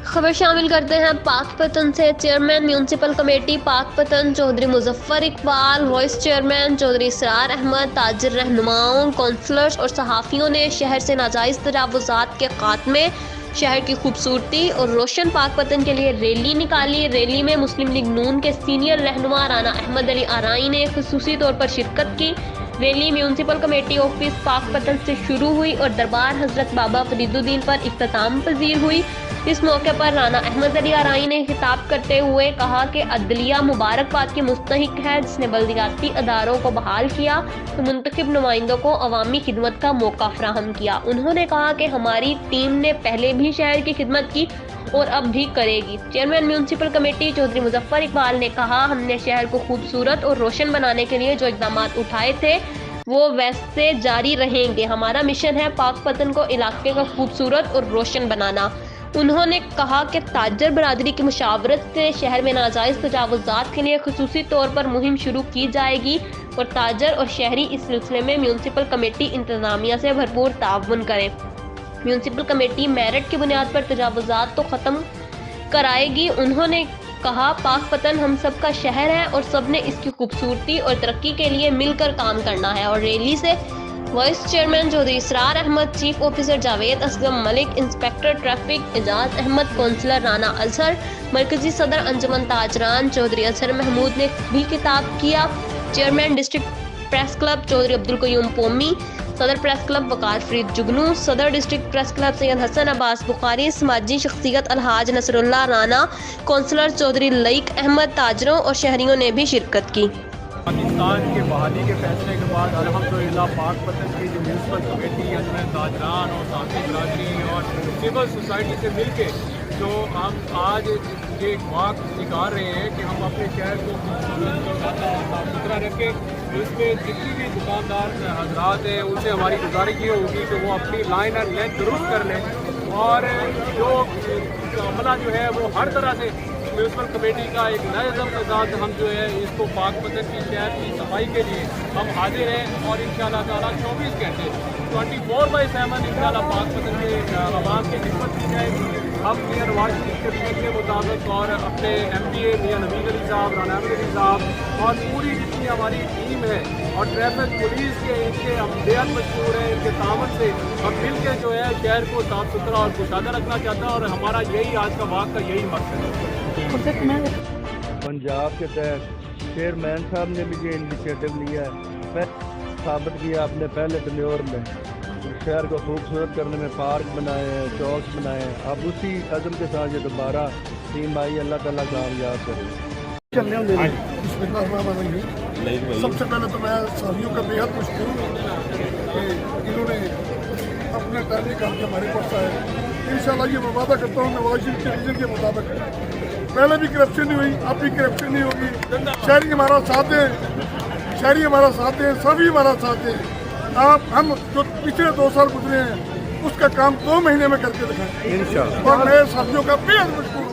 खबर शामिल करते हैं पाकपतन से। Chairman municipal committee Pakpattan Chaudhry Muzaffar Iqbal, vice chairman Chaudhry Israr Ahmed, ताजिर रहनुमाओं, काउंसलर्स और सहाफ़ियों ने शहर से नाजायज़ तजावुज़ात के खात्मे, शहर की खूबसूरती और रोशन पाकपतन के लिए रैली निकाली। रैली में मुस्लिम लीग नून के सीनियर रहनुमा राना अहमद अली आराई ने खुसूसी तौर पर शिरकत की। Rally municipal committee office Pakpattan से शुरू हुई और दरबार हजरत बाबा फरीदुद्दीन पर इख्तिताम पजीर हुई। इस मौके पर राना अहमद अली आराई ने खिताब करते हुए कहा कि अदलिया मुबारकबाद की मुस्तहिक है, जिसने बल्दियाती अदारों को बहाल किया तो मुंतखब नुमाइंदों को अवामी खिदमत का मौका फराहम किया। उन्होंने कहा कि हमारी टीम ने पहले भी शहर की खिदमत की और अब भी करेगी। Chairman municipal committee Chaudhry Muzaffar Iqbal ने कहा, हमने शहर को खूबसूरत और रोशन बनाने के लिए जो इक़दाम उठाए थे वो वैसे जारी रहेंगे। हमारा मिशन है पाकपतन को इलाके का खूबसूरत और रोशन बनाना। उन्होंने कहा कि ताजर बरादरी की मुशावरत से शहर में नाजायज़ तजावुज़ात के लिए खुसूसी तौर पर मुहिम शुरू की जाएगी और ताजर और शहरी इस सिलसिले में म्यूनसिपल कमेटी इंतज़ामिया से भरपूर ताउन करें। म्यूनसिपल कमेटी मेरिट की बुनियाद पर तजावुज़ात तो ख़त्म कराएगी। उन्होंने कहा, पाकपतन हम सब का शहर है और सब ने इसकी खूबसूरती और तरक्की के लिए मिलकर काम करना है। और रैली से vice chairman Chaudhry Israr Ahmed, chief officer Javed Aslam Malik, inspector traffic Ejaz Ahmed, councillor Rana Azhar, मरकजी सदर अंजुमन ताजरान चौधरी अजहर महमूद ने भी खिताब किया। Chairman district press club Chaudhry Abdul Qayyum Pomi, सदर प्रेस क्लब वकार फरीद जुगनू, सदर district press club Syed Hasan Abbas Bukhari, समाजी शख्सियत अलहाज नसरुल्लाह राना, काउंसलर चौधरी लईक अहमद, ताजरों और शहरियों ने भी शिरकत की। पाकिस्तान के बहाली के फैसले के बाद अल्हम्दुलिल्लाह पाकपतन की जो म्यूनसिपल कमेटी अंजुमन ताजरान और साथी बरादरी और सिविल सोसाइटी से मिलके जो हम आज ये एक वाक़ निकाल रहे हैं कि हम अपने शहर को साफ सुथरा रखें। इसमें जितनी भी दुकानदार हजरात हैं उनसे हमारी गुजारिश ये होगी कि वो अपनी लाइन एंड लेंथ दुरुस्त कर लें और जो अमला जो है वो हर तरह से म्यूनसिपल कमेटी का एक नज़म के साथ हम जो है इसको पाकपतन की शहर की सफाई के लिए हम हाजिर हैं और इंशाअल्लाह ताला 24 घंटे 24/7 इंशाअल्लाह पाकपतन के आवाम की खिदमत की जाएगी। हम मियां नवाज शरीफ के विजन के मुताबिक और अपने MPA मियां नवीद अली साहब, राना अहमद अली साहब और पूरी जितनी हमारी टीम है और ट्रैफिक पुलिस के इनके हम बेहद मशहूर हैं, इनके तामन से हम मिल के जो है शहर को साफ सुथरा और कुशादा रखना चाहता है और हमारा यही आज का वाक़ का यही मकसद है। पंजाब के तहत चेयरमैन साहब ने भी ये इनिशिएटिव लिया है, साबित किया अपने पहले टेन्योर में शहर को खूबसूरत करने में, पार्क बनाए हैं, चौक बनाए हैं। अब उसी कदम के साथ ये दोबारा टीम आई, अल्लाह ताला कामयाब करे। सबसे पहले तो मैं साथियों का बेहद मशहूर हूँ कि इन्होंने अपना टाइम निकाल के हमारे पास आए। इंशाल्लाह ये मैं वादा करता हूँ नवाज शरीफ के विजन के मुताबिक पहले भी करप्शन नहीं हुई, अब भी करप्शन नहीं होगी। शहरी हमारा साथ है, शहरी हमारा साथ है, सभी हमारा साथ है। आप हम जो पिछले 2 साल गुजरे हैं उसका काम 2 महीने में करके दिखाएं। और मैं साथियों का बेहद मशहूर